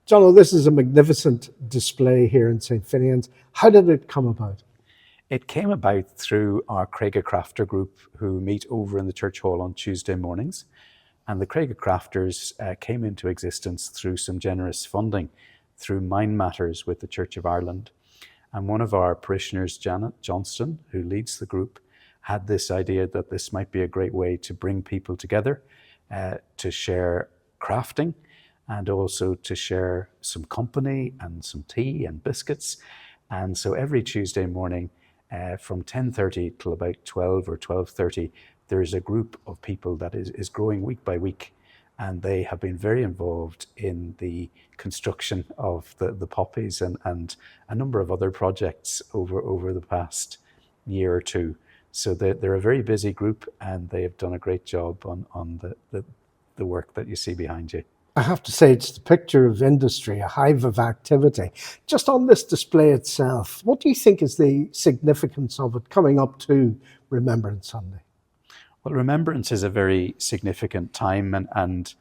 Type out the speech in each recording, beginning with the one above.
Jono, this is a magnificent display here in St Finnian's. How did it come about? It came about through our Cregagh Crafter group who meet over in the church hall on Tuesday mornings. And the Cregagh Crafters came into existence through some generous funding through Mind Matters with the Church of Ireland. And one of our parishioners, Janet Johnston, who leads the group, had this idea that this might be a great way to bring people together to share crafting and also to share some company and some tea and biscuits. And so every Tuesday morning from 10:30 till about 12 or 12:30, there's a group of people that is growing week by week, and they have been very involved in the construction of the poppies and a number of other projects over the past year or two. So they're a very busy group, and they have done a great job on the work that you see behind you. I have to say, it's the picture of industry, a hive of activity. Just on this display itself, what do you think is the significance of it coming up to Remembrance Sunday? Well, Remembrance is a very significant time, and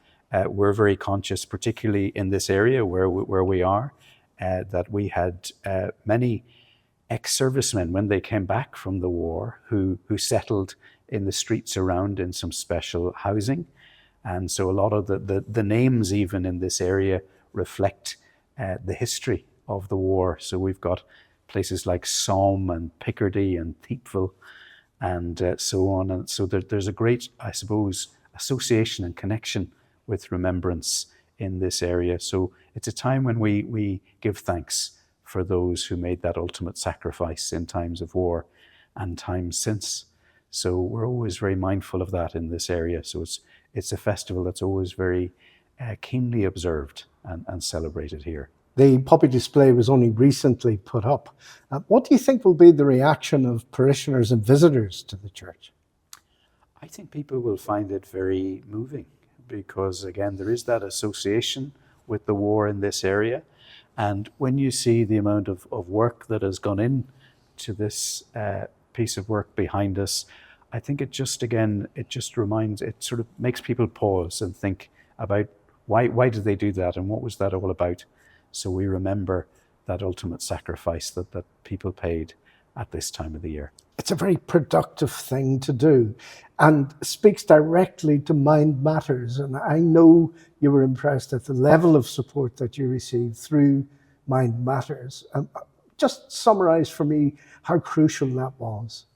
we're very conscious, particularly in this area where we are, that we had many ex-servicemen when they came back from the war who settled in the streets around in some special housing. And so a lot of the names even in this area reflect the history of the war. So we've got places like Somme and Picardy and Thiepval and so on. And so there's a great, I suppose, association and connection with remembrance in this area. So it's a time when we give thanks for those who made that ultimate sacrifice in times of war and times since. So we're always very mindful of that in this area. So it's a festival that's always very keenly observed and celebrated here. The poppy display was only recently put up. What do you think will be the reaction of parishioners and visitors to the church? I think people will find it very moving because, again, there is that association with the war in this area. And when you see the amount of work that has gone into this piece of work behind us, I think it just sort of makes people pause and think about why did they do that and what was that all about? So we remember that ultimate sacrifice that people paid at this time of the year. It's a very productive thing to do and speaks directly to Mind Matters. And I know you were impressed at the level of support that you received through Mind Matters. Just summarize for me how crucial that was.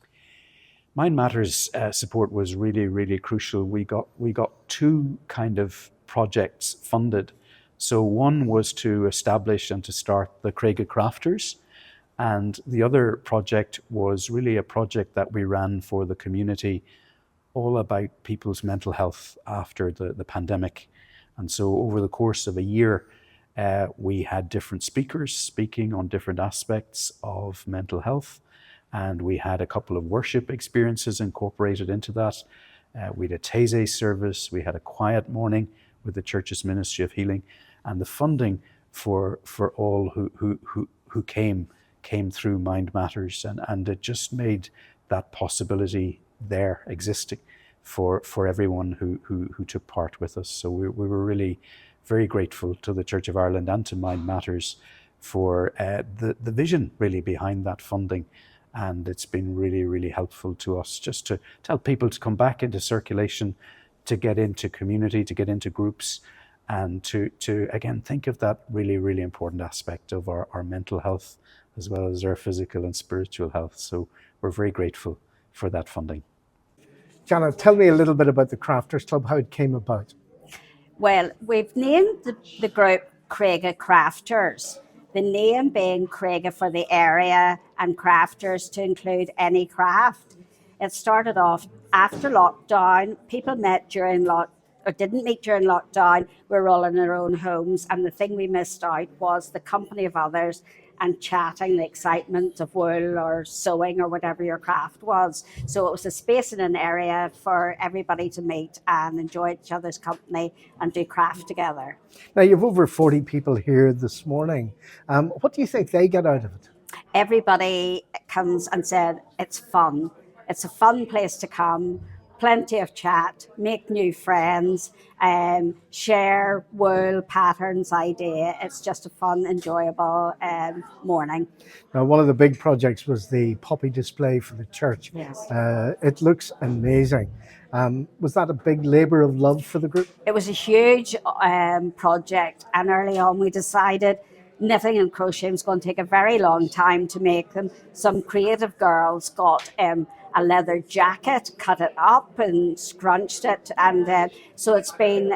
Mind Matters support was really, really crucial. We got two kind of projects funded. So one was to establish and to start the Cregagh Crafters, and the other project was really a project that we ran for the community, all about people's mental health after the pandemic. And so over the course of a year, we had different speakers speaking on different aspects of mental health. And we had a couple of worship experiences incorporated into that. We had a Taizé service. We had a quiet morning with the church's Ministry of Healing. And the funding for all who came through Mind Matters. And it just made that possibility there existing for everyone who took part with us. So we were really very grateful to the Church of Ireland and to Mind Matters for the vision really behind that funding. And it's been really, really helpful to us just to tell people to come back into circulation, to get into community, to get into groups, and to again, think of that really, really important aspect of our mental health as well as our physical and spiritual health. So we're very grateful for that funding. Jana, tell me a little bit about the Crafters Club, how it came about. Well, we've named the group Cregagh Crafters. The name being Cregagh for the area and crafters to include any craft. It started off after lockdown. People met didn't meet during lockdown. We were all in our own homes, and the thing we missed out was the company of others and chatting, the excitement of wool or sewing or whatever your craft was. So it was a space in an area for everybody to meet and enjoy each other's company and do craft together. Now, you've over 40 people here this morning. What do you think they get out of it? Everybody comes and said it's fun. It's a fun place to come. plenty of chat, make new friends, share wool patterns idea. It's just a fun, enjoyable morning. Now, one of the big projects was the poppy display for the church. Yes. It looks amazing. Was that a big labour of love for the group? It was a huge project, and early on we decided knitting and crocheting was going to take a very long time to make them. Some creative girls got a leather jacket, cut it up and scrunched it, and so it's been,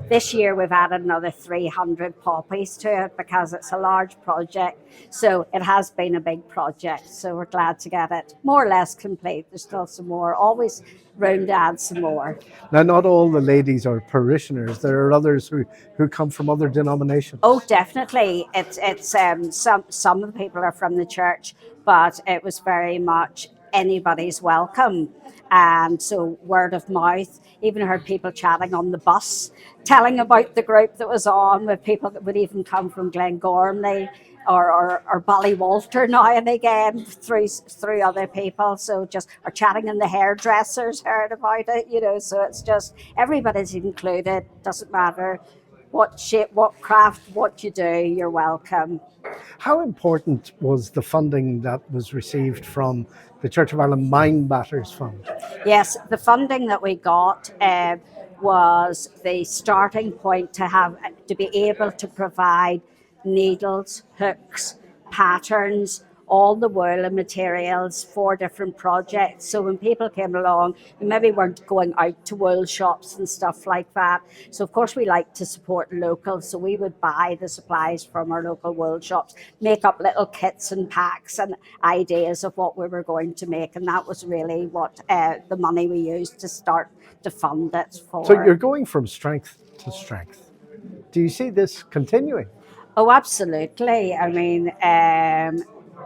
this year we've added another 300 poppies to it because it's a large project. So it has been a big project, so we're glad to get it more or less complete. There's still some more, always room to add some more. Now, not all the ladies are parishioners. There are others who come from other denominations. Oh, definitely. It's some of the people are from the church, but it was very much anybody's welcome. And so word of mouth, even heard people chatting on the bus, telling about the group that was on, with people that would even come from Glengormley or Ballywalter now and again through other people. So just are chatting, and the hairdressers heard about it, you know, so it's just everybody's included. Doesn't matter what shape, what craft, what you do, you're welcome. How important was the funding that was received from the Church of Ireland Mind Matters Fund? Yes, the funding that we got was the starting point to be able to provide needles, hooks, patterns, all the wool and materials for different projects. So when people came along, we maybe weren't going out to wool shops and stuff like that. So of course we like to support local. So we would buy the supplies from our local wool shops, make up little kits and packs and ideas of what we were going to make. And that was really what the money we used to start to fund it for. So you're going from strength to strength. Do you see this continuing? Oh, absolutely. I mean,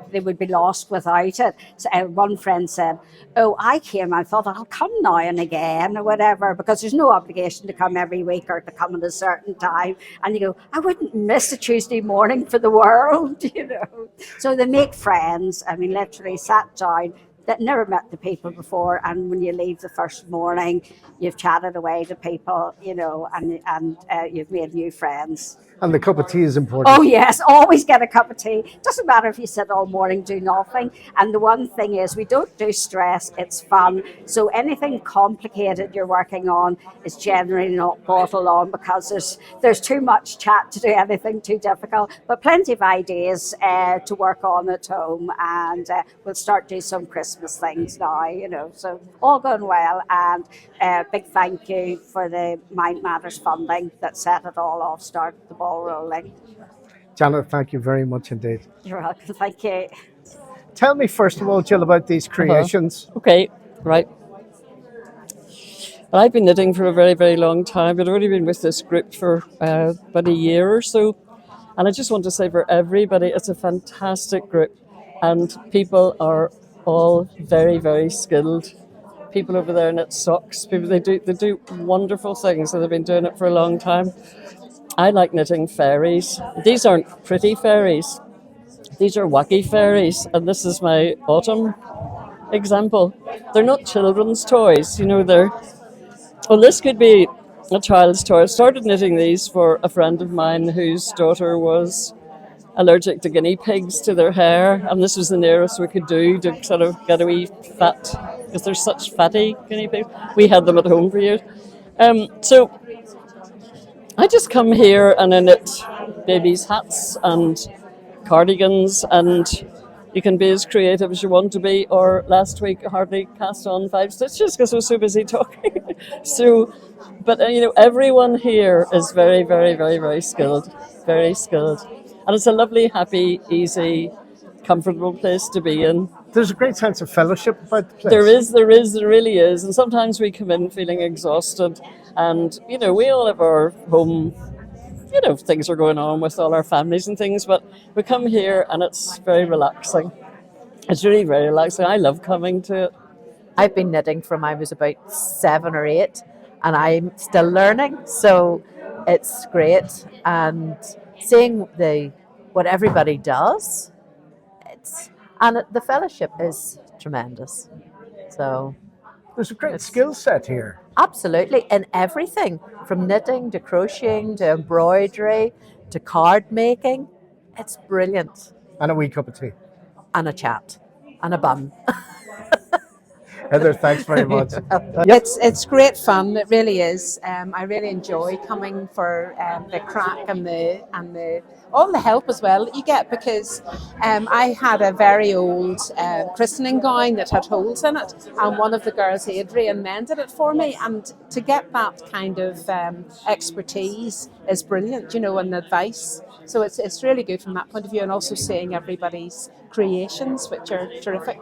they would be lost without it. So, one friend said, "Oh, I came, I thought I'll come now and again or whatever, because there's no obligation to come every week or to come at a certain time." And you go, "I wouldn't miss a Tuesday morning for the world," you know. So they make friends. I mean, literally sat down, that never met the people before, and when you leave the first morning, you've chatted away to people, you know, and you've made new friends. And the cup of tea is important. Oh yes, always get a cup of tea. Doesn't matter if you sit all morning, do nothing. And the one thing is, we don't do stress, it's fun. So anything complicated you're working on is generally not brought along, because there's too much chat to do anything too difficult. But plenty of ideas to work on at home, and we'll start doing some Christmas things now, you know. So all going well, and big thank you for the Mind Matters funding that set it all off, started the ball rolling. Janet, thank you very much indeed. You're welcome. Thank you. Tell me first of all, Jill, about these creations. Okay, right. Well, I've been knitting for a very, very long time, but I've only been with this group for about a year or so. And I just want to say, for everybody, it's a fantastic group, and people are all very, very skilled. People over there knit socks. People they do wonderful things, and they've been doing it for a long time. I like knitting fairies. These aren't pretty fairies. These are wacky fairies, and this is my autumn example. They're not children's toys, you know. Well, this could be a child's toy. I started knitting these for a friend of mine whose daughter was allergic to guinea pigs to their hair, and this was the nearest we could do to sort of get a wee fat, because they're such fatty guinea pigs. We had them at home for years. So I just come here and I knit babies' hats and cardigans, and you can be as creative as you want to be. Or last week I hardly cast on 5 stitches because I was so busy talking. But you know, everyone here is very, very, very, very skilled, very skilled. And it's a lovely, happy, easy, comfortable place to be in. There's a great sense of fellowship about the place. There really is. And sometimes we come in feeling exhausted, and, you know, we all have our home, you know, things are going on with all our families and things, but we come here and it's very relaxing. It's really very relaxing. I love coming to it. I've been knitting from I was about 7 or 8, and I'm still learning, so it's great. And seeing what everybody does, and the fellowship is tremendous. So There's a great It's- skill set here. Absolutely, in everything from knitting to crocheting to embroidery to card making. It's brilliant. And a wee cup of tea. And a chat and a bun. Heather, thanks very much. It's great fun. It really is. I really enjoy coming for the crack and the all the help as well that you get, because I had a very old christening gown that had holes in it, and one of the girls, Adrian, mended it for me. And to get that kind of expertise is brilliant, you know, and advice. So it's really good from that point of view, and also seeing everybody's creations, which are terrific.